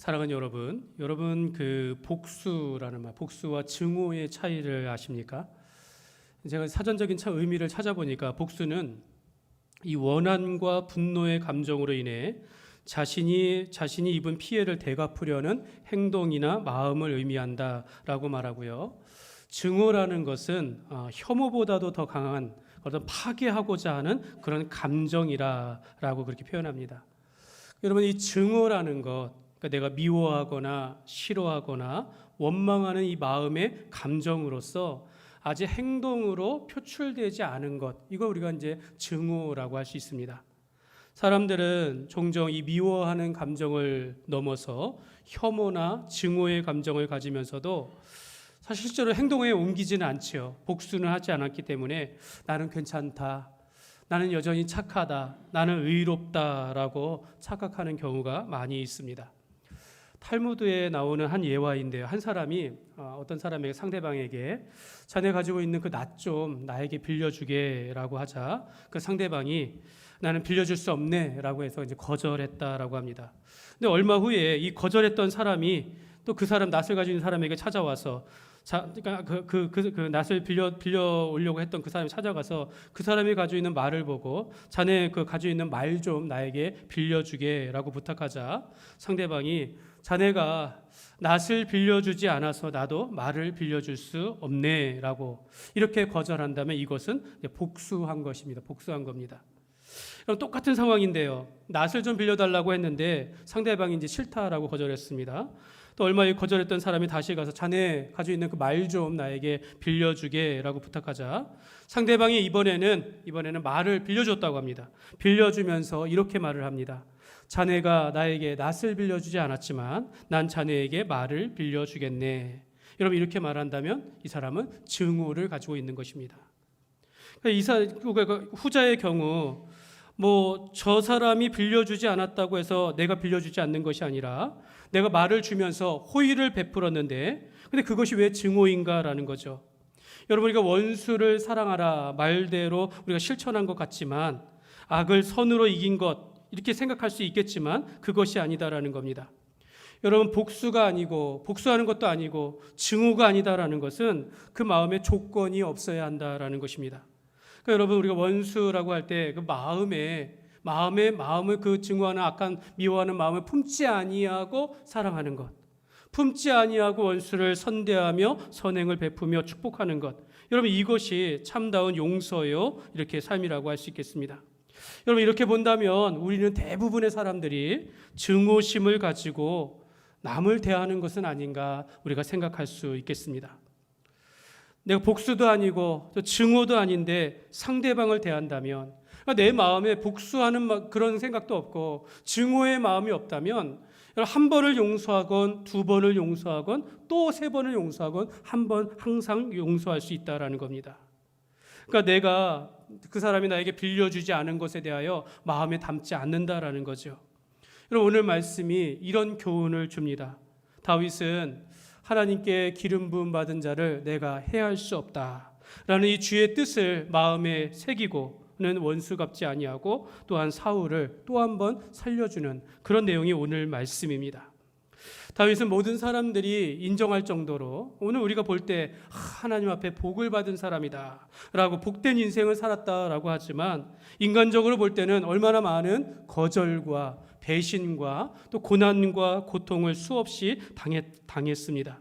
사랑하는 여러분 그 복수라는 말, 복수와 증오의 차이를 아십니까? 제가 사전적인 의미를 찾아보니까 복수는 이 원한과 분노의 감정으로 인해 자신이 입은 피해를 되갚으려는 행동이나 마음을 의미한다라고 말하고요. 증오라는 것은 혐오보다도 더 강한 어떤 파괴하고자 하는 그런 감정이라고 그렇게 표현합니다. 여러분, 이 증오라는 것, 그러니까 내가 미워하거나 싫어하거나 원망하는 이 마음의 감정으로서 아직 행동으로 표출되지 않은 것, 이거 우리가 이제 증오라고 할 수 있습니다. 사람들은 종종 이 미워하는 감정을 넘어서 혐오나 증오의 감정을 가지면서도 사실 실제로 행동에 옮기지는 않지요. 복수는 하지 않았기 때문에 나는 괜찮다, 나는 여전히 착하다, 나는 의롭다라고 착각하는 경우가 많이 있습니다. 탈무드에 나오는 한 예화인데요. 한 사람이 어떤 사람에게, 상대방에게 자네 가지고 있는 그 낫 좀 나에게 빌려주게라고 하자 그 상대방이 나는 빌려줄 수 없네라고 해서 이제 거절했다라고 합니다. 근데 얼마 후에 이 거절했던 사람이 또 그 사람, 낫을 가지고 있는 사람에게 찾아와서 그러니까 그 낫을 빌려 오려고 했던 그 사람이 찾아가서 그 사람이 가지고 있는 말을 보고 자네 그 가지고 있는 말 좀 나에게 빌려주게라고 부탁하자 상대방이 자네가 낫을 빌려주지 않아서 나도 말을 빌려줄 수 없네라고 이렇게 거절한다면 이것은 복수한 것입니다. 복수한 겁니다. 그럼 똑같은 상황인데요. 낫을 좀 빌려달라고 했는데 상대방이 이제 싫다라고 거절했습니다. 또 얼마 후에 거절했던 사람이 다시 가서 자네 가지고 있는 그 말 좀 나에게 빌려주게라고 부탁하자 상대방이 이번에는 말을 빌려줬다고 합니다. 빌려주면서 이렇게 말을 합니다. 자네가 나에게 낫을 빌려주지 않았지만 난 자네에게 말을 빌려주겠네. 여러분, 이렇게 말한다면 이 사람은 증오를 가지고 있는 것입니다. 후자의 경우 저 사람이 빌려주지 않았다고 해서 내가 빌려주지 않는 것이 아니라 내가 말을 주면서 호의를 베풀었는데 근데 그것이 왜 증오인가라는 거죠. 여러분, 우리가 원수를 사랑하라 말대로 우리가 실천한 것 같지만 악을 선으로 이긴 것 이렇게 생각할 수 있겠지만 그것이 아니다라는 겁니다. 여러분, 복수가 아니고 복수하는 것도 아니고 증오가 아니다라는 것은 그 마음에 조건이 없어야 한다라는 것입니다. 그러니까 여러분, 우리가 원수라고 할 때 그 마음을 그 증오하는 악한 미워하는 마음을 품지 아니하고 사랑하는 것, 품지 아니하고 원수를 선대하며 선행을 베푸며 축복하는 것, 여러분 이것이 참다운 용서요 이렇게 삶이라고 할 수 있겠습니다. 여러분, 이렇게 본다면 우리는 대부분의 사람들이 증오심을 가지고 남을 대하는 것은 아닌가 우리가 생각할 수 있겠습니다. 내가 복수도 아니고 또 증오도 아닌데 상대방을 대한다면 내 마음에 복수하는 그런 생각도 없고 증오의 마음이 없다면 한 번을 용서하건 두 번을 용서하건 또 세 번을 용서하건 한 번 항상 용서할 수 있다라는 겁니다. 그러니까 내가 그 사람이 나에게 빌려주지 않은 것에 대하여 마음에 담지 않는다라는 거죠. 여러분, 오늘 말씀이 이런 교훈을 줍니다. 다윗은 하나님께 기름 부음 받은 자를 내가 해할 수 없다라는 이 주의 뜻을 마음에 새기고는 원수 갚지 아니하고 또한 사울을 또 한 번 살려주는 그런 내용이 오늘 말씀입니다. 다윗은 모든 사람들이 인정할 정도로 오늘 우리가 볼 때 하나님 앞에 복을 받은 사람이다 라고 복된 인생을 살았다라고 하지만 인간적으로 볼 때는 얼마나 많은 거절과 배신과 또 고난과 고통을 수없이 당했습니다.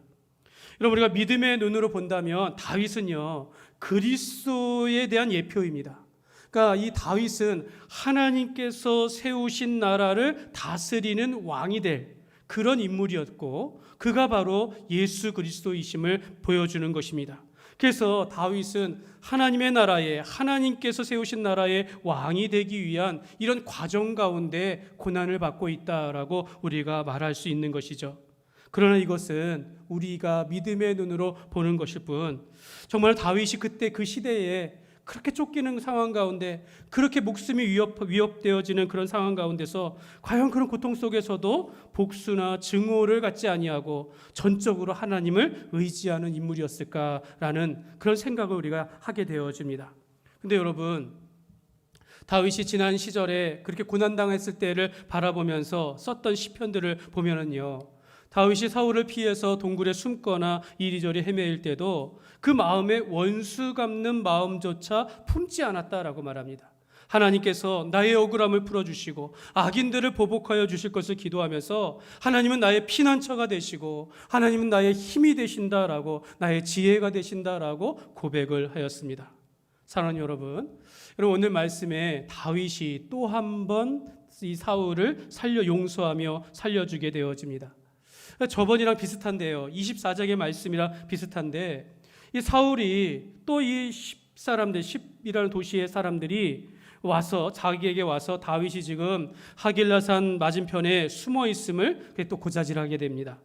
여러분, 우리가 믿음의 눈으로 본다면 다윗은요 그리스도에 대한 예표입니다. 그러니까 이 다윗은 하나님께서 세우신 나라를 다스리는 왕이 될 그런 인물이었고 그가 바로 예수 그리스도이심을 보여주는 것입니다. 그래서 다윗은 하나님의 나라에 하나님께서 세우신 나라의 왕이 되기 위한 이런 과정 가운데 고난을 받고 있다라고 우리가 말할 수 있는 것이죠. 그러나 이것은 우리가 믿음의 눈으로 보는 것일 뿐 정말 다윗이 그때 그 시대에 그렇게 쫓기는 상황 가운데 그렇게 목숨이 위협되어지는 그런 상황 가운데서 과연 그런 고통 속에서도 복수나 증오를 갖지 아니하고 전적으로 하나님을 의지하는 인물이었을까라는 그런 생각을 우리가 하게 되어집니다. 근데 여러분, 다윗이 지난 시절에 그렇게 고난당했을 때를 바라보면서 썼던 시편들을 보면은요, 다윗이 사울을 피해서 동굴에 숨거나 이리저리 헤매일 때도 그 마음에 원수 갚는 마음조차 품지 않았다라고 말합니다. 하나님께서 나의 억울함을 풀어주시고 악인들을 보복하여 주실 것을 기도하면서 하나님은 나의 피난처가 되시고 하나님은 나의 힘이 되신다라고, 나의 지혜가 되신다라고 고백을 하였습니다. 사랑하는 여러분, 오늘 말씀에 다윗이 또 한 번 이 사울을 용서하며 살려주게 되어집니다. 저번이랑 비슷한데요, 24장의 말씀이랑 비슷한데, 이 사울이 또 이 10이라는 도시의 사람들이 와서 자기에게 와서 다윗이 지금 하길라산 맞은편에 숨어 있음을 또 고자질하게 됩니다.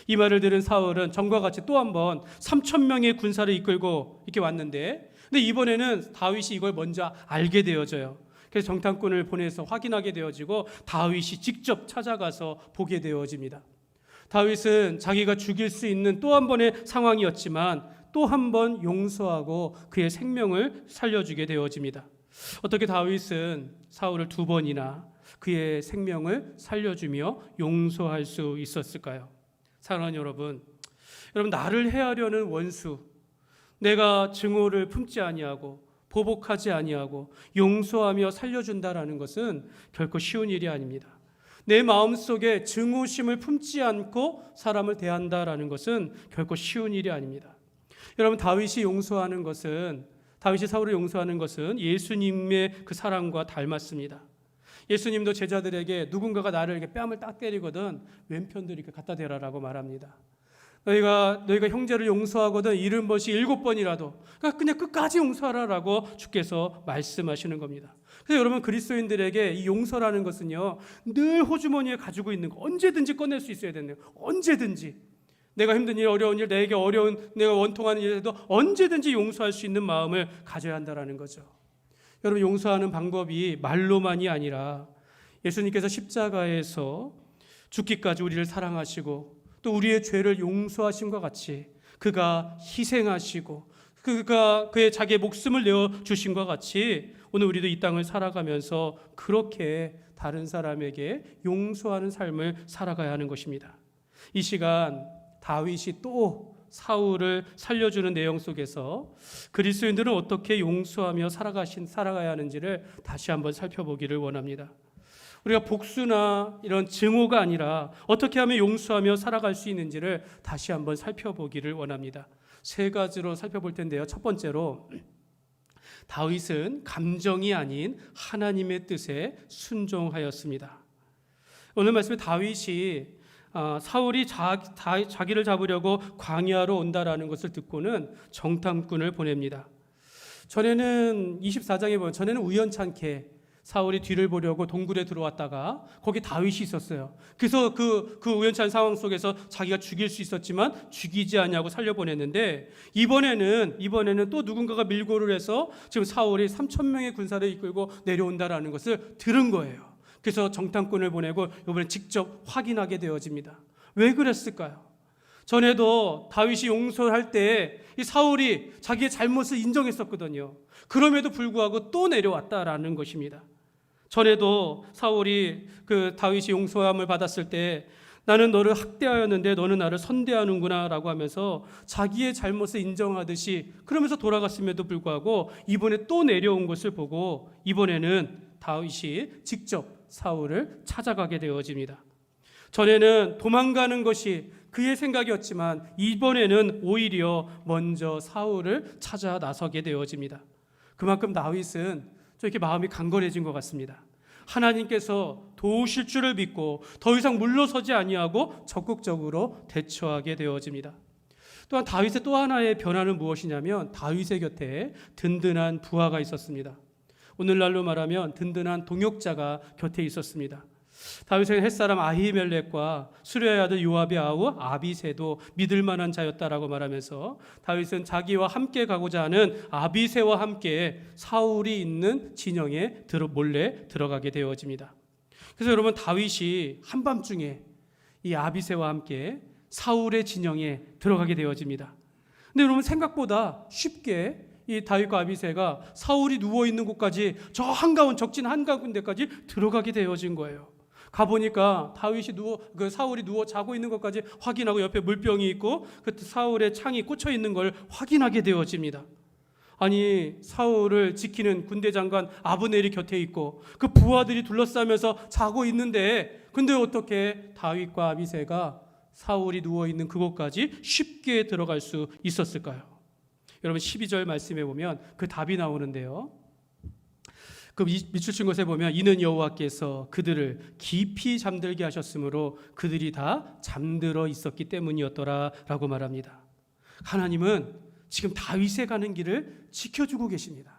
이 말을 들은 사울은 전과 같이 또 한 번 3,000명의 군사를 이끌고 이렇게 왔는데, 근데 이번에는 다윗이 이걸 먼저 알게 되어져요. 그래서 정탐꾼을 보내서 확인하게 되어지고 다윗이 직접 찾아가서 보게 되어집니다. 다윗은 자기가 죽일 수 있는 또 한 번의 상황이었지만 또 한 번 용서하고 그의 생명을 살려주게 되어집니다. 어떻게 다윗은 사울을 2번이나 그의 생명을 살려주며 용서할 수 있었을까요? 사랑하는 여러분, 나를 해하려는 원수, 내가 증오를 품지 아니하고 보복하지 아니하고 용서하며 살려준다라는 것은 결코 쉬운 일이 아닙니다. 내 마음속에 증오심을 품지 않고 사람을 대한다라는 것은 결코 쉬운 일이 아닙니다. 여러분, 다윗이 사울을 용서하는 것은 예수님의 그 사랑과 닮았습니다. 예수님도 제자들에게 누군가가 나를 이렇게 뺨을 딱 때리거든 왼편도 이렇게 갖다 대라라고 말합니다. 너희가 형제를 용서하거든 70번씩 7번이라도 그냥 끝까지 용서하라라고 주께서 말씀하시는 겁니다. 그래서 여러분, 그리스도인들에게 이 용서라는 것은요, 늘 호주머니에 가지고 있는 거, 언제든지 꺼낼 수 있어야 되는 거예요. 언제든지 내가 힘든 일, 어려운 일, 내가 원통하는 일에도 언제든지 용서할 수 있는 마음을 가져야 한다는 거죠. 여러분, 용서하는 방법이 말로만이 아니라 예수님께서 십자가에서 죽기까지 우리를 사랑하시고 또 우리의 죄를 용서하심과 같이 그가 희생하시고 그의 자기의 목숨을 내어주심과 같이 오늘 우리도 이 땅을 살아가면서 그렇게 다른 사람에게 용서하는 삶을 살아가야 하는 것입니다. 이 시간 다윗이 또 사울을 살려주는 내용 속에서 그리스도인들은 어떻게 용서하며 살아가야 하는지를 다시 한번 살펴보기를 원합니다. 우리가 복수나 이런 증오가 아니라 어떻게 하면 용서하며 살아갈 수 있는지를 다시 한번 살펴보기를 원합니다. 3가지로 살펴볼 텐데요. 첫 번째로, 다윗은 감정이 아닌 하나님의 뜻에 순종하였습니다. 오늘 말씀에 다윗이 사울이 자기를 잡으려고 광야로 온다라는 것을 듣고는 정탐꾼을 보냅니다. 전에는 24장에 보면 전에는 우연찮게 사울이 뒤를 보려고 동굴에 들어왔다가 거기 다윗이 있었어요. 그래서 그 우연찮은 상황 속에서 자기가 죽일 수 있었지만 죽이지 않냐고 살려보냈는데, 이번에는 또 누군가가 밀고를 해서 지금 사울이 3,000명의 군사를 이끌고 내려온다라는 것을 들은 거예요. 그래서 정탐꾼을 보내고 이번에 직접 확인하게 되어집니다. 왜 그랬을까요? 전에도 다윗이 용서할 때 이 사울이 자기의 잘못을 인정했었거든요. 그럼에도 불구하고 또 내려왔다라는 것입니다. 전에도 사울이 다윗이 용서함을 받았을 때 나는 너를 학대하였는데 너는 나를 선대하는구나 라고 하면서 자기의 잘못을 인정하듯이 그러면서 돌아갔음에도 불구하고 이번에 또 내려온 것을 보고 이번에는 다윗이 직접 사울을 찾아가게 되어집니다. 전에는 도망가는 것이 그의 생각이었지만 이번에는 오히려 먼저 사울을 찾아 나서게 되어집니다. 그만큼 다윗은 좀 이렇게 마음이 강건해진 것 같습니다. 하나님께서 도우실 줄을 믿고 더 이상 물러서지 아니하고 적극적으로 대처하게 되어집니다. 또한 다윗의 또 하나의 변화는 무엇이냐면 다윗의 곁에 든든한 부하가 있었습니다. 오늘날로 말하면 든든한 동역자가 곁에 있었습니다. 다윗은 햇사람 아히멜렉과 수레의 아들 요압의 아우 아비새도 믿을 만한 자였다라고 말하면서 다윗은 자기와 함께 가고자 하는 아비새와 함께 사울이 있는 진영에 몰래 들어가게 되어집니다. 그래서 여러분, 다윗이 한밤중에 이 아비새와 함께 사울의 진영에 들어가게 되어집니다. 근데 여러분, 생각보다 쉽게 이 다윗과 아비새가 사울이 누워 있는 곳까지 저 한가운 적진 한가운데까지 들어가게 되어진 거예요. 가보니까 사울이 누워 자고 있는 것까지 확인하고 옆에 물병이 있고 그 사울의 창이 꽂혀 있는 걸 확인하게 되어집니다. 아니, 사울을 지키는 군대 장관 아브넬이 곁에 있고 그 부하들이 둘러싸면서 자고 있는데, 근데 어떻게 다윗과 아비새가 사울이 누워 있는 그곳까지 쉽게 들어갈 수 있었을까요? 여러분 12절 말씀에 보면 그 답이 나오는데요. 그 밑줄 친 것에 보면 이는 여호와께서 그들을 깊이 잠들게 하셨으므로 그들이 다 잠들어 있었기 때문이었더라라고 말합니다. 하나님은 지금 다윗에 가는 길을 지켜주고 계십니다.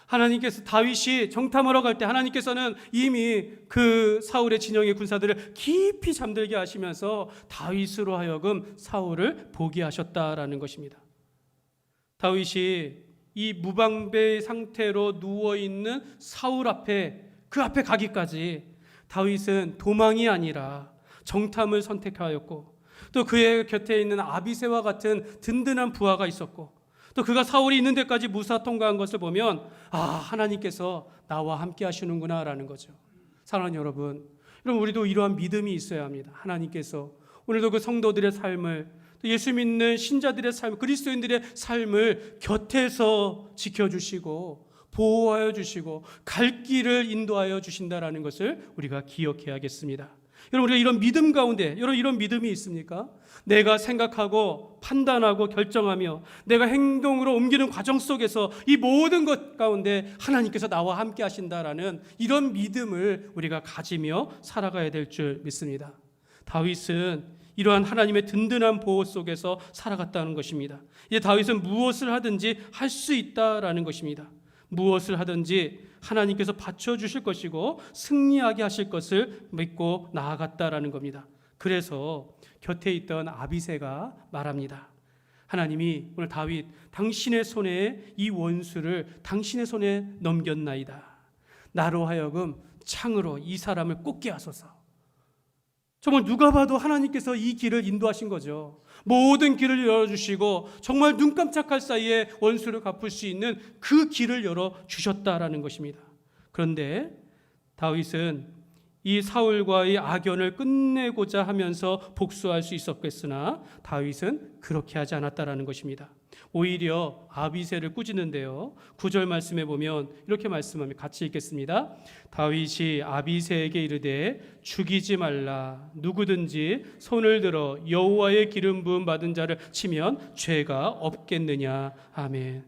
하나님께서 다윗이 정탐하러 갈 때 하나님께서는 이미 그 사울의 진영의 군사들을 깊이 잠들게 하시면서 다윗으로 하여금 사울을 보게 하셨다라는 것입니다. 다윗이 이 무방비 상태로 누워있는 사울 앞에, 그 앞에 가기까지 다윗은 도망이 아니라 정탐을 선택하였고, 또 그의 곁에 있는 아비새와 같은 든든한 부하가 있었고, 또 그가 사울이 있는 데까지 무사 통과한 것을 보면 하나님께서 나와 함께 하시는구나 라는 거죠. 사랑하는 여러분, 우리도 이러한 믿음이 있어야 합니다. 하나님께서 오늘도 그 성도들의 삶을, 또 예수 믿는 신자들의 삶, 그리스도인들의 삶을 곁에서 지켜주시고 보호하여 주시고 갈 길을 인도하여 주신다라는 것을 우리가 기억해야겠습니다. 여러분, 우리가 이런 믿음 가운데, 여러분 이런 믿음이 있습니까? 내가 생각하고 판단하고 결정하며 내가 행동으로 옮기는 과정 속에서 이 모든 것 가운데 하나님께서 나와 함께 하신다라는 이런 믿음을 우리가 가지며 살아가야 될 줄 믿습니다. 다윗은 이러한 하나님의 든든한 보호 속에서 살아갔다는 것입니다. 이제 다윗은 무엇을 하든지 할 수 있다라는 것입니다. 무엇을 하든지 하나님께서 받쳐주실 것이고 승리하게 하실 것을 믿고 나아갔다라는 겁니다. 그래서 곁에 있던 아비새가 말합니다. 하나님이 오늘 다윗, 당신의 손에 이 원수를 당신의 손에 넘겼나이다. 나로 하여금 창으로 이 사람을 꽂게 하소서. 정말 누가 봐도 하나님께서 이 길을 인도하신 거죠. 모든 길을 열어주시고 정말 눈 깜짝할 사이에 원수를 갚을 수 있는 그 길을 열어주셨다라는 것입니다. 그런데 다윗은 이 사울과의 악연을 끝내고자 하면서 복수할 수 있었겠으나 다윗은 그렇게 하지 않았다라는 것입니다. 오히려 아비새를 꾸짖는데요. 9절 말씀에 보면 이렇게 말씀합니다. 같이 읽겠습니다. 다윗이 아비새에게 이르되 죽이지 말라. 누구든지 손을 들어 여호와의 기름 부음 받은 자를 치면 죄가 없겠느냐. 아멘.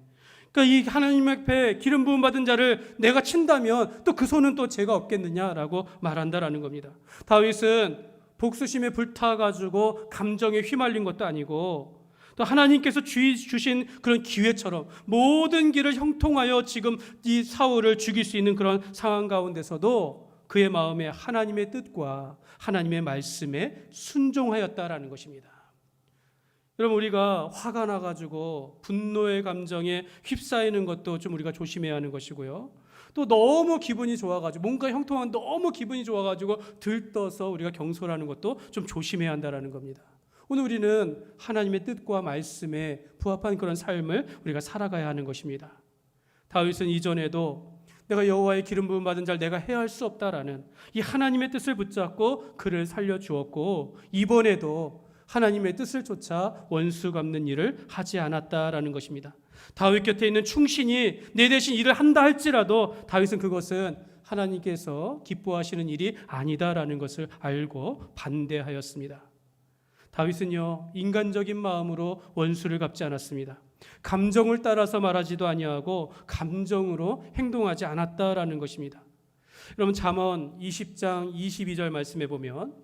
그러니까 이 하나님 앞에 기름 부음 받은 자를 내가 친다면 또 그 손은 또 죄가 없겠느냐라고 말한다라는 겁니다. 다윗은 복수심에 불타가지고 감정에 휘말린 것도 아니고, 또 하나님께서 주신 그런 기회처럼 모든 길을 형통하여 지금 이 사울을 죽일 수 있는 그런 상황 가운데서도 그의 마음에 하나님의 뜻과 하나님의 말씀에 순종하였다라는 것입니다. 여러분, 우리가 화가 나가지고 분노의 감정에 휩싸이는 것도 좀 우리가 조심해야 하는 것이고요. 또 너무 기분이 좋아가지고 뭔가 형통한 너무 기분이 좋아가지고 들떠서 우리가 경솔하는 것도 좀 조심해야 한다라는 겁니다. 오늘 우리는 하나님의 뜻과 말씀에 부합한 그런 삶을 우리가 살아가야 하는 것입니다. 다윗은 이전에도 내가 여호와의 기름 부음 받은 자를 내가 해할 수 없다라는 이 하나님의 뜻을 붙잡고 그를 살려주었고, 이번에도 하나님의 뜻을 쫓아 원수 갚는 일을 하지 않았다라는 것입니다. 다윗 곁에 있는 충신이 내 대신 일을 한다 할지라도 다윗은 그것은 하나님께서 기뻐하시는 일이 아니다라는 것을 알고 반대하였습니다. 다윗은요, 인간적인 마음으로 원수를 갚지 않았습니다. 감정을 따라서 말하지도 아니하고 감정으로 행동하지 않았다라는 것입니다. 여러분, 잠언 20장 22절 말씀에 보면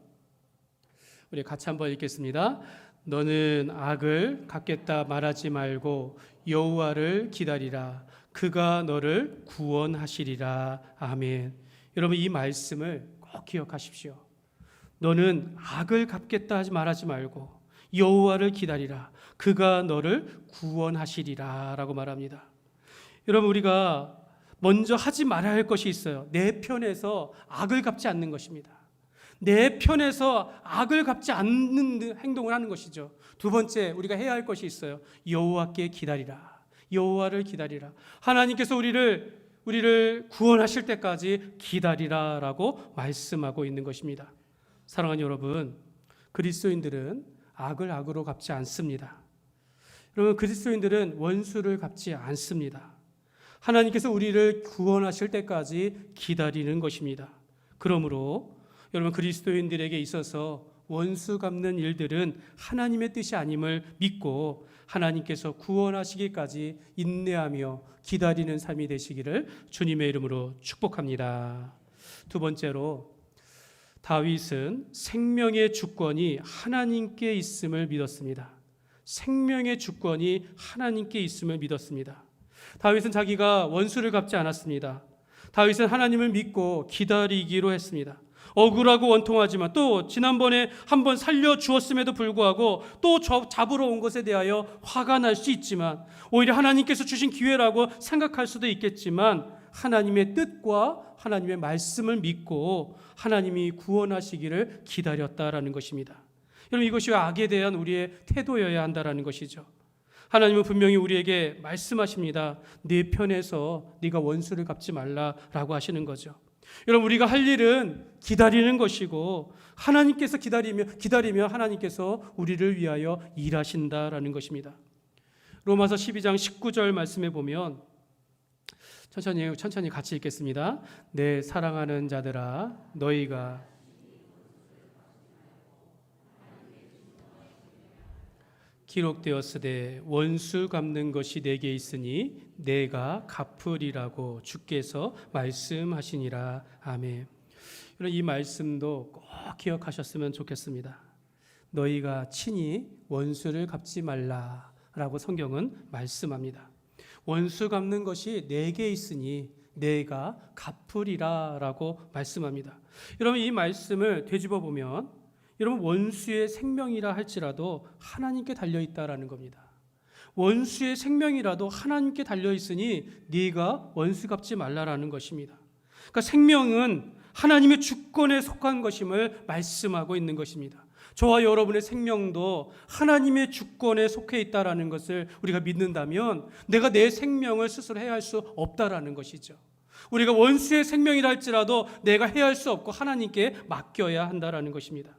우리 같이 한번 읽겠습니다. 너는 악을 갚겠다 말하지 말고 여호와를 기다리라. 그가 너를 구원하시리라. 아멘. 여러분, 이 말씀을 꼭 기억하십시오. 너는 악을 갚겠다 하지 말하지 말고 여호와를 기다리라. 그가 너를 구원하시리라 라고 말합니다. 여러분, 우리가 먼저 하지 말아야 할 것이 있어요. 내 편에서 악을 갚지 않는 것입니다. 내 편에서 악을 갚지 않는 행동을 하는 것이죠. 두 번째, 우리가 해야 할 것이 있어요. 여호와께 기다리라. 여호와를 기다리라. 하나님께서 우리를 구원하실 때까지 기다리라라고 말씀하고 있는 것입니다. 사랑하는 여러분, 그리스도인들은 악을 악으로 갚지 않습니다. 여러분, 그리스도인들은 원수를 갚지 않습니다. 하나님께서 우리를 구원하실 때까지 기다리는 것입니다. 그러므로 여러분, 그리스도인들에게 있어서 원수 갚는 일들은 하나님의 뜻이 아님을 믿고 하나님께서 구원하시기까지 인내하며 기다리는 삶이 되시기를 주님의 이름으로 축복합니다. 두 번째로, 다윗은 생명의 주권이 하나님께 있음을 믿었습니다. 생명의 주권이 하나님께 있음을 믿었습니다. 다윗은 자기가 원수를 갚지 않았습니다. 다윗은 하나님을 믿고 기다리기로 했습니다. 억울하고 원통하지만 또 지난번에 한번 살려주었음에도 불구하고 또 잡으러 온 것에 대하여 화가 날 수 있지만, 오히려 하나님께서 주신 기회라고 생각할 수도 있겠지만, 하나님의 뜻과 하나님의 말씀을 믿고 하나님이 구원하시기를 기다렸다라는 것입니다. 여러분, 이것이 악에 대한 우리의 태도여야 한다라는 것이죠. 하나님은 분명히 우리에게 말씀하십니다. 내 편에서 네가 원수를 갚지 말라라고 하시는 거죠. 여러분, 우리가 할 일은 기다리는 것이고 하나님께서 기다리며 하나님께서 우리를 위하여 일하신다라는 것입니다. 로마서 12장 19절 말씀에 보면, 천천히 같이 읽겠습니다. 내 사랑하는 자들아, 너희가 기록되었으되 원수 갚는 것이 내게 있으니 내가 갚으리라고 주께서 말씀하시니라. 아멘. 이 말씀도 꼭 기억하셨으면 좋겠습니다. 너희가 친히 원수를 갚지 말라라고 성경은 말씀합니다. 원수 갚는 것이 내게 있으니 내가 갚으리라라고 말씀합니다. 여러분, 이 말씀을 되짚어 보면 여러분, 원수의 생명이라 할지라도 하나님께 달려있다라는 겁니다. 원수의 생명이라도 하나님께 달려있으니 네가 원수 갚지 말라라는 것입니다. 그러니까 생명은 하나님의 주권에 속한 것임을 말씀하고 있는 것입니다. 저와 여러분의 생명도 하나님의 주권에 속해 있다라는 것을 우리가 믿는다면 내가 내 생명을 스스로 해야 할 수 없다라는 것이죠. 우리가 원수의 생명이라 할지라도 내가 해야 할 수 없고 하나님께 맡겨야 한다라는 것입니다.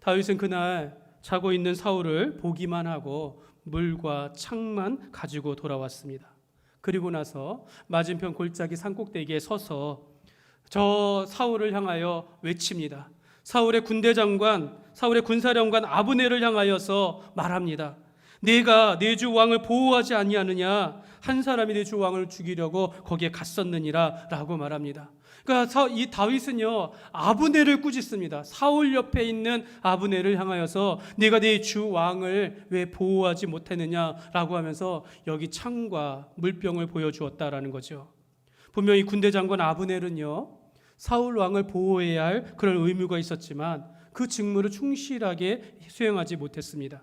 다윗은 그날 자고 있는 사울을 보기만 하고 물과 창만 가지고 돌아왔습니다. 그리고 나서 맞은편 골짜기 산꼭대기에 서서 저 사울을 향하여 외칩니다. 사울의 군사령관 아브넬을 향하여서 말합니다. 네가 내 주 왕을 보호하지 아니하느냐? 한 사람이 내 주 왕을 죽이려고 거기에 갔었느니라 라고 말합니다. 그러니까 이 다윗은요, 아브넬을 꾸짖습니다. 사울 옆에 있는 아브넬을 향하여서 네가 내 주 왕을 왜 보호하지 못했느냐라고 하면서 여기 창과 물병을 보여주었다라는 거죠. 분명히 군대 장관 아브넬은요, 사울 왕을 보호해야 할 그런 의무가 있었지만 그 직무를 충실하게 수행하지 못했습니다.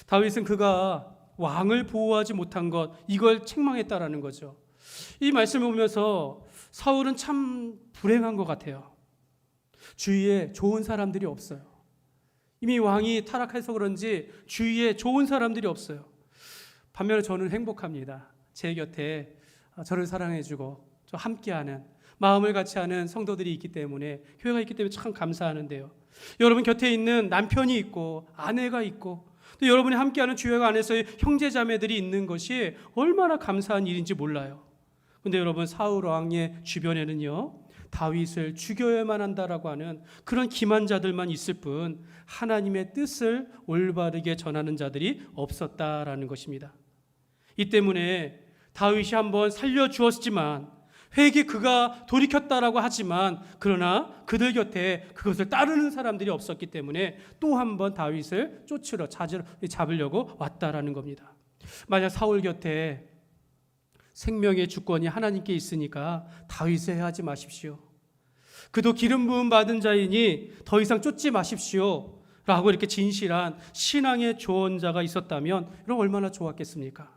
다윗은 그가 왕을 보호하지 못한 것, 이걸 책망했다라는 거죠. 이 말씀을 보면서 사울은 참 불행한 것 같아요. 주위에 좋은 사람들이 없어요. 이미 왕이 타락해서 그런지 주위에 좋은 사람들이 없어요. 반면에 저는 행복합니다. 제 곁에 저를 사랑해주고 저 함께하는, 마음을 같이 하는 성도들이 있기 때문에, 교회가 있기 때문에 참 감사하는데요. 여러분 곁에 있는 남편이 있고 아내가 있고 또 여러분이 함께하는 주회가 안에서의 형제자매들이 있는 것이 얼마나 감사한 일인지 몰라요. 근데 여러분, 사울 왕의 주변에는요, 다윗을 죽여야만 한다라고 하는 그런 기만자들만 있을 뿐 하나님의 뜻을 올바르게 전하는 자들이 없었다라는 것입니다. 이 때문에 다윗이 한번 살려주었지만, 회개 그가 돌이켰다라고 하지만, 그러나 그들 곁에 그것을 따르는 사람들이 없었기 때문에 또 한번 다윗을 잡으려고 왔다라는 겁니다. 만약 사울 곁에 생명의 주권이 하나님께 있으니까 다윗을 해하지 마십시오. 그도 기름 부음 받은 자이니 더 이상 쫓지 마십시오 라고 이렇게 진실한 신앙의 조언자가 있었다면 여러분 얼마나 좋았겠습니까?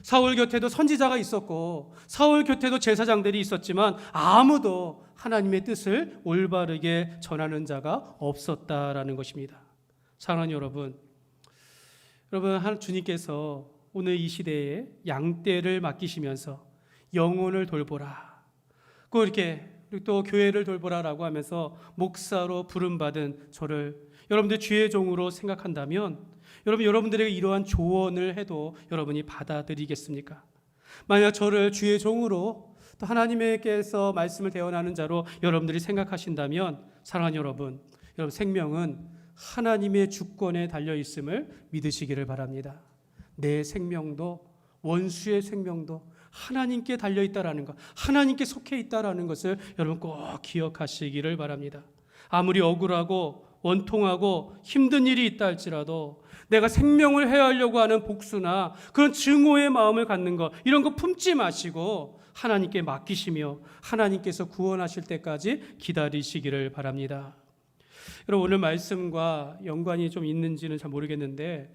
사울 곁에도 선지자가 있었고 사울 곁에도 제사장들이 있었지만 아무도 하나님의 뜻을 올바르게 전하는 자가 없었다라는 것입니다. 사랑하는 여러분, 주님께서 오늘 이 시대에 양떼를 맡기시면서 영혼을 돌보라, 꼭 이렇게 또 교회를 돌보라라고 하면서 목사로 부름받은 저를 여러분들 주의 종으로 생각한다면 여러분들에게 이러한 조언을 해도 여러분이 받아들이겠습니까? 만약 저를 주의 종으로 또 하나님께서 말씀을 대언하는 자로 여러분들이 생각하신다면 사랑하는 여러분 생명은 하나님의 주권에 달려 있음을 믿으시기를 바랍니다. 내 생명도 원수의 생명도 하나님께 달려 있다라는 것, 하나님께 속해 있다라는 것을 여러분 꼭 기억하시기를 바랍니다. 아무리 억울하고 원통하고 힘든 일이 있다 할지라도 내가 생명을 해하려고 하는 복수나 그런 증오의 마음을 갖는 것, 이런 거 품지 마시고 하나님께 맡기시며 하나님께서 구원하실 때까지 기다리시기를 바랍니다. 여러분 오늘 말씀과 연관이 좀 있는지는 잘 모르겠는데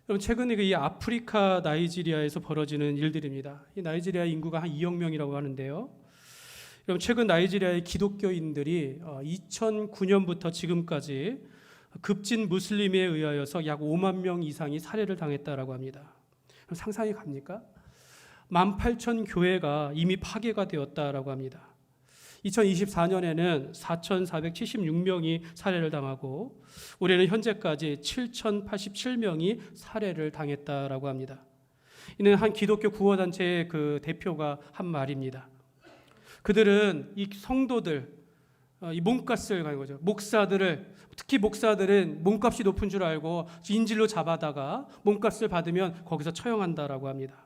여러분 최근에 이 아프리카 나이지리아에서 벌어지는 일들입니다. 이 나이지리아 인구가 한 2억 명이라고 하는데요. 여러분 최근 나이지리아의 기독교인들이 2009년부터 지금까지 급진 무슬림에 의하여서 약 5만 명 이상이 살해를 당했다라고 합니다. 그럼 상상이 갑니까? 18,000교회가 이미 파괴가 되었다라고 합니다. 2024년에는 4,476명이 살해를 당하고 올해는 현재까지 7,087명이 살해를 당했다라고 합니다. 이는 한 기독교 구호단체의 그 대표가 한 말입니다. 그들은 이 성도들, 이 몸값을 가는 거죠. 목사들을, 특히 목사들은 몸값이 높은 줄 알고 인질로 잡아다가 몸값을 받으면 거기서 처형한다라고 합니다.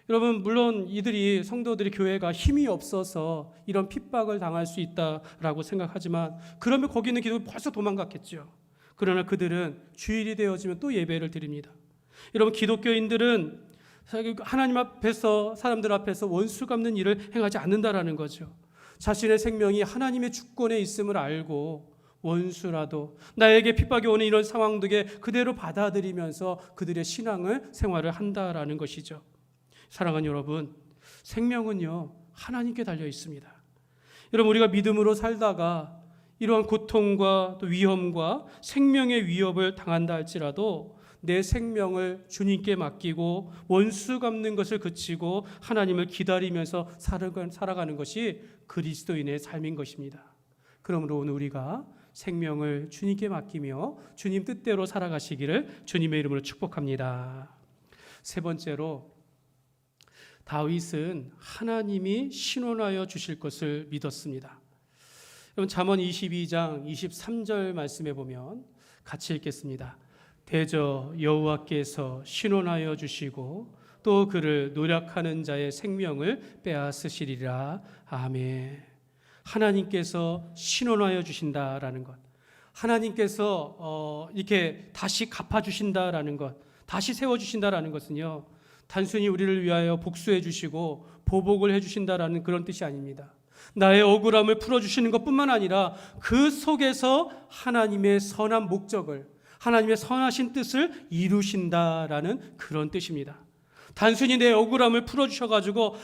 여러분 물론 이들이 성도들이 교회가 힘이 없어서 이런 핍박을 당할 수 있다라고 생각하지만 그러면 거기 있는 기독교 벌써 도망갔겠죠. 그러나 그들은 주일이 되어지면 또 예배를 드립니다. 여러분 기독교인들은 하나님 앞에서 사람들 앞에서 원수 갚는 일을 행하지 않는다라는 거죠. 자신의 생명이 하나님의 주권에 있음을 알고 원수라도 나에게 핍박이 오는 이런 상황들에 그대로 받아들이면서 그들의 신앙을 생활을 한다라는 것이죠. 사랑하는 여러분, 생명은요 하나님께 달려 있습니다. 여러분 우리가 믿음으로 살다가 이러한 고통과 또 위험과 생명의 위협을 당한다 할지라도 내 생명을 주님께 맡기고 원수 갚는 것을 그치고 하나님을 기다리면서 살아가는 것이 그리스도인의 삶인 것입니다. 그러므로 오늘 우리가 생명을 주님께 맡기며 주님 뜻대로 살아가시기를 주님의 이름으로 축복합니다. 세 번째로 다윗은 하나님이 신원하여 주실 것을 믿었습니다. 여러분 잠언 22장 23절 말씀에 보면 같이 읽겠습니다. 대저 여호와께서 신원하여 주시고 또 그를 노력하는 자의 생명을 빼앗으시리라. 아멘. 하나님께서 신원하여 주신다라는 것, 하나님께서 이렇게 다시 갚아주신다라는 것, 다시 세워주신다라는 것은요 단순히 우리를 위하여 복수해 주시고 보복을 해 주신다라는 그런 뜻이 아닙니다. 나의 억울함을 풀어주시는 것뿐만 아니라 그 속에서 하나님의 선한 목적을, 하나님의 선하신 뜻을 이루신다라는 그런 뜻입니다. 단순히 내 억울함을 풀어주셔가지고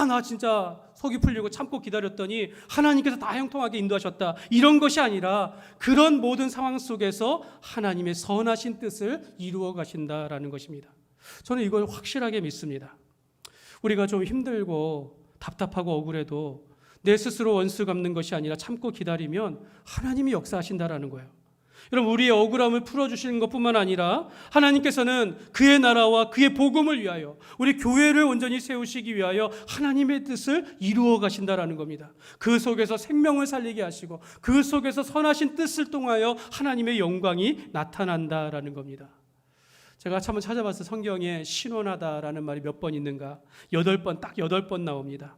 나 진짜 속이 풀리고 참고 기다렸더니 하나님께서 다 형통하게 인도하셨다, 이런 것이 아니라 그런 모든 상황 속에서 하나님의 선하신 뜻을 이루어 가신다라는 것입니다. 저는 이걸 확실하게 믿습니다. 우리가 좀 힘들고 답답하고 억울해도 내 스스로 원수 갚는 것이 아니라 참고 기다리면 하나님이 역사하신다라는 거예요. 여러분 우리의 억울함을 풀어주시는 것뿐만 아니라 하나님께서는 그의 나라와 그의 복음을 위하여 우리 교회를 온전히 세우시기 위하여 하나님의 뜻을 이루어 가신다라는 겁니다. 그 속에서 생명을 살리게 하시고 그 속에서 선하신 뜻을 통하여 하나님의 영광이 나타난다라는 겁니다. 제가 한번 찾아봤어요. 성경에 신원하다라는 말이 몇 번 있는가? 8번, 딱 8번 나옵니다.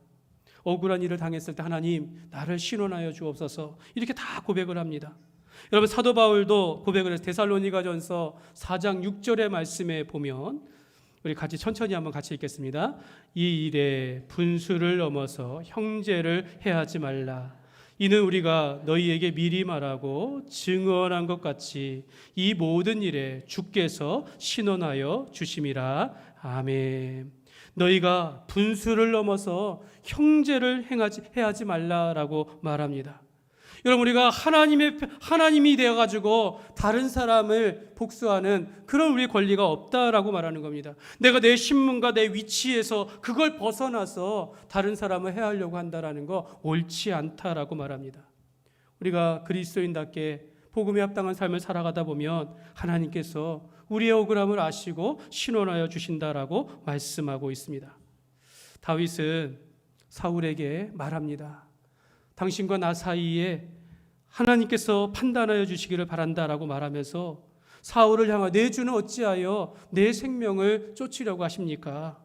억울한 일을 당했을 때 하나님 나를 신원하여 주옵소서, 이렇게 다 고백을 합니다. 여러분 사도 바울도 고백을 해서 데살로니가전서 4장 6절의 말씀에 보면 우리 같이 천천히 한번 같이 읽겠습니다. 이 일에 분수를 넘어서 형제를 해하지 말라. 이는 우리가 너희에게 미리 말하고 증언한 것 같이 이 모든 일에 주께서 신원하여 주심이라. 아멘. 너희가 분수를 넘어서 형제를 해하지 말라라고 말합니다. 여러분, 우리가 하나님이 되어 가지고 다른 사람을 복수하는 그런 우리의 권리가 없다라고 말하는 겁니다. 내가 내 신분과 내 위치에서 그걸 벗어나서 다른 사람을 해하려고 한다라는 거 옳지 않다라고 말합니다. 우리가 그리스도인답게 복음에 합당한 삶을 살아가다 보면 하나님께서 우리의 억울함을 아시고 신원하여 주신다라고 말씀하고 있습니다. 다윗은 사울에게 말합니다. 당신과 나 사이에 하나님께서 판단하여 주시기를 바란다라고 말하면서 사울을 향하여 내 주는 어찌하여 내 생명을 쫓으려고 하십니까?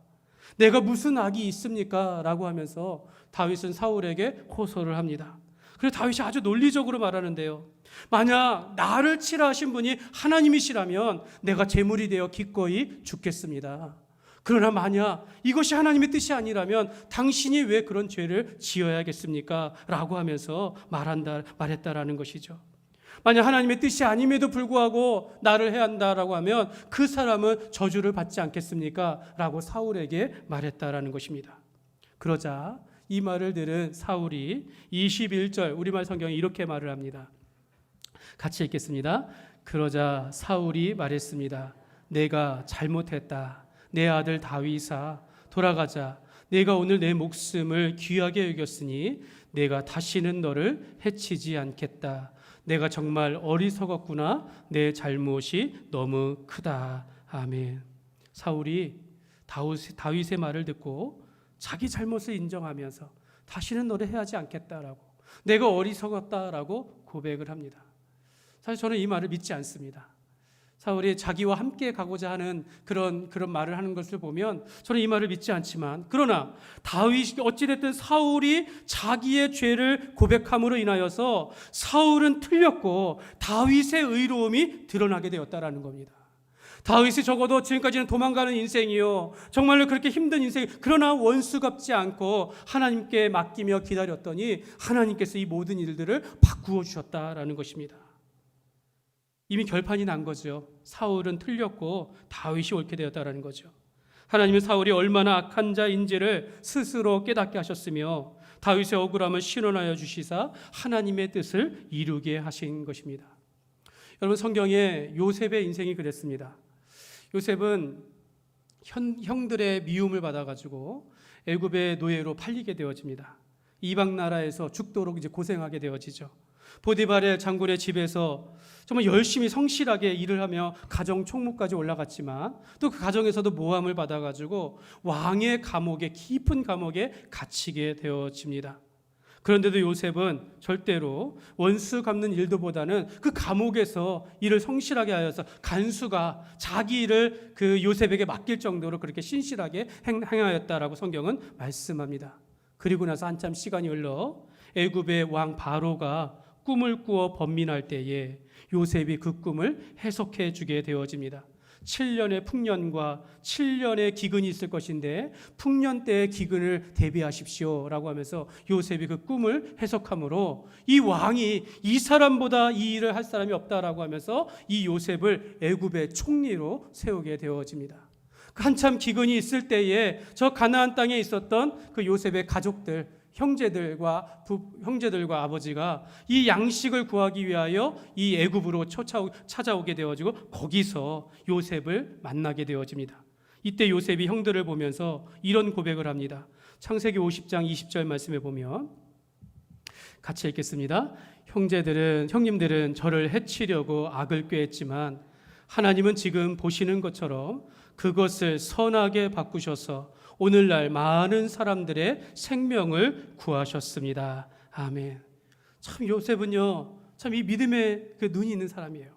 내가 무슨 악이 있습니까? 라고 하면서 다윗은 사울에게 호소를 합니다. 그래서 다윗이 아주 논리적으로 말하는데요. 만약 나를 치라 하신 분이 하나님이시라면 내가 제물이 되어 기꺼이 죽겠습니다. 그러나 만약 이것이 하나님의 뜻이 아니라면 당신이 왜 그런 죄를 지어야겠습니까? 라고 하면서 말했다라는 것이죠. 만약 하나님의 뜻이 아님에도 불구하고 나를 해야 한다라고 하면 그 사람은 저주를 받지 않겠습니까? 라고 사울에게 말했다라는 것입니다. 그러자 이 말을 들은 사울이 21절 우리말 성경에 이렇게 말을 합니다. 같이 읽겠습니다. 그러자 사울이 말했습니다. 내가 잘못했다. 내 아들 다윗아, 돌아가자. 내가 오늘 내 목숨을 귀하게 여겼으니 내가 다시는 너를 해치지 않겠다. 내가 정말 어리석었구나. 내 잘못이 너무 크다. 아멘. 사울이 다윗의 말을 듣고 자기 잘못을 인정하면서 다시는 너를 해하지 않겠다라고, 내가 어리석었다라고 고백을 합니다. 사실 저는 이 말을 믿지 않습니다. 사울이 자기와 함께 가고자 하는 그런 말을 하는 것을 보면 저는 이 말을 믿지 않지만, 그러나 다윗이 어찌됐든 사울이 자기의 죄를 고백함으로 인하여서 사울은 틀렸고 다윗의 의로움이 드러나게 되었다라는 겁니다. 다윗이 적어도 지금까지는 도망가는 인생이요, 정말로 그렇게 힘든 인생, 그러나 원수 갚지 않고 하나님께 맡기며 기다렸더니 하나님께서 이 모든 일들을 바꾸어 주셨다라는 것입니다. 이미 결판이 난 거죠. 사울은 틀렸고 다윗이 옳게 되었다라는 거죠. 하나님은 사울이 얼마나 악한 자인지를 스스로 깨닫게 하셨으며 다윗의 억울함을 신원하여 주시사 하나님의 뜻을 이루게 하신 것입니다. 여러분, 성경에 요셉의 인생이 그랬습니다. 요셉은 형들의 미움을 받아가지고 애굽의 노예로 팔리게 되어집니다. 이방 나라에서 죽도록 이제 고생하게 되어지죠. 보디발의 장군의 집에서 정말 열심히 성실하게 일을 하며 가정 총무까지 올라갔지만 또 그 가정에서도 모함을 받아가지고 왕의 감옥에, 깊은 감옥에 갇히게 되어집니다. 그런데도 요셉은 절대로 원수 갚는 일도보다는 그 감옥에서 일을 성실하게 하여서 간수가 자기 일을 그 요셉에게 맡길 정도로 그렇게 신실하게 행하였다라고 성경은 말씀합니다. 그리고 나서 한참 시간이 흘러 애굽의 왕 바로가 꿈을 꾸어 번민할 때에 요셉이 그 꿈을 해석해 주게 되어집니다. 7년의 풍년과 7년의 기근이 있을 것인데 풍년 때의 기근을 대비하십시오 라고 하면서 요셉이 그 꿈을 해석함으로 이 왕이 이 사람보다 이 일을 할 사람이 없다라고 하면서 이 요셉을 애굽의 총리로 세우게 되어집니다. 한참 기근이 있을 때에 저 가나안 땅에 있었던 그 요셉의 가족들, 형제들과 아버지가 이 양식을 구하기 위하여 이 애굽으로 찾아오게 되어지고 거기서 요셉을 만나게 되어집니다. 이때 요셉이 형들을 보면서 이런 고백을 합니다. 창세기 50장 20절 말씀에 보면 같이 읽겠습니다. 형님들은 저를 해치려고 악을 꾀했지만 하나님은 지금 보시는 것처럼 그것을 선하게 바꾸셔서 오늘날 많은 사람들의 생명을 구하셨습니다. 아멘. 참 요셉은요, 참 이 믿음의 그 눈이 있는 사람이에요.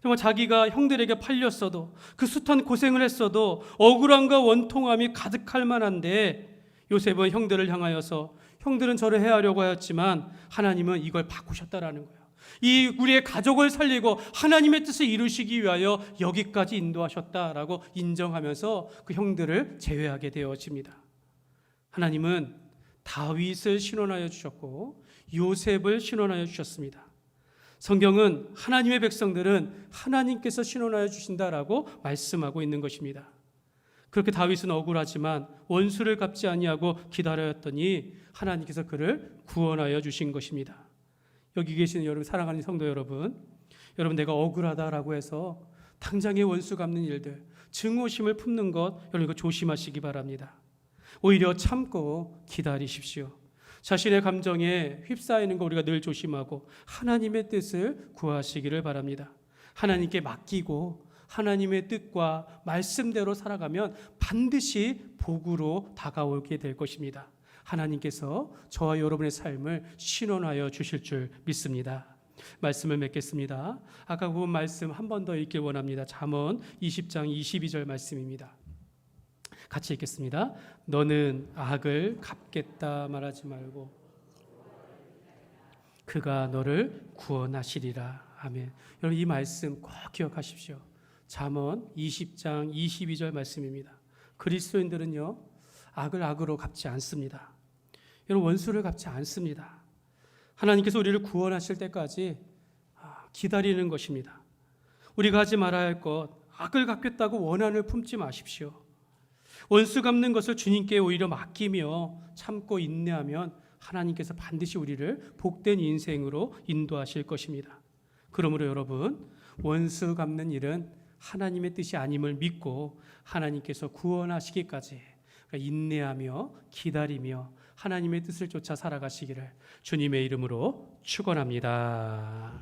정말 자기가 형들에게 팔렸어도, 그 숱한 고생을 했어도 억울함과 원통함이 가득할 만한데 요셉은 형들을 향하여서 형들은 저를 해하려고 하였지만 하나님은 이걸 바꾸셨다라는 거예요. 이 우리의 가족을 살리고 하나님의 뜻을 이루시기 위하여 여기까지 인도하셨다라고 인정하면서 그 형들을 제외하게 되어집니다. 하나님은 다윗을 신원하여 주셨고 요셉을 신원하여 주셨습니다. 성경은 하나님의 백성들은 하나님께서 신원하여 주신다라고 말씀하고 있는 것입니다. 그렇게 다윗은 억울하지만 원수를 갚지 아니하고 기다렸더니 하나님께서 그를 구원하여 주신 것입니다. 여기 계시는 여러분, 사랑하는 성도 여러분, 내가 억울하다라고 해서 당장의 원수 갚는 일들, 증오심을 품는 것, 여러분 이거 조심하시기 바랍니다. 오히려 참고 기다리십시오. 자신의 감정에 휩싸이는 거 우리가 늘 조심하고 하나님의 뜻을 구하시기를 바랍니다. 하나님께 맡기고 하나님의 뜻과 말씀대로 살아가면 반드시 복으로 다가오게 될 것입니다. 하나님께서 저와 여러분의 삶을 신원하여 주실 줄 믿습니다. 말씀을 맺겠습니다. 아까 그 말씀 한 번 더 읽길 원합니다. 잠언 20장 22절 말씀입니다. 같이 읽겠습니다. 너는 악을 갚겠다 말하지 말고 그가 너를 구원하시리라. 아멘. 여러분 이 말씀 꼭 기억하십시오. 잠언 20장 22절 말씀입니다. 그리스도인들은요, 악을 악으로 갚지 않습니다. 여러분 원수를 갚지 않습니다. 하나님께서 우리를 구원하실 때까지 기다리는 것입니다. 우리가 하지 말아야 할 것, 악을 갚겠다고 원한을 품지 마십시오. 원수 갚는 것을 주님께 오히려 맡기며 참고 인내하면 하나님께서 반드시 우리를 복된 인생으로 인도하실 것입니다. 그러므로 여러분, 원수 갚는 일은 하나님의 뜻이 아님을 믿고 하나님께서 구원하시기까지 인내하며 기다리며 하나님의 뜻을 쫓아 살아가시기를 주님의 이름으로 축원합니다.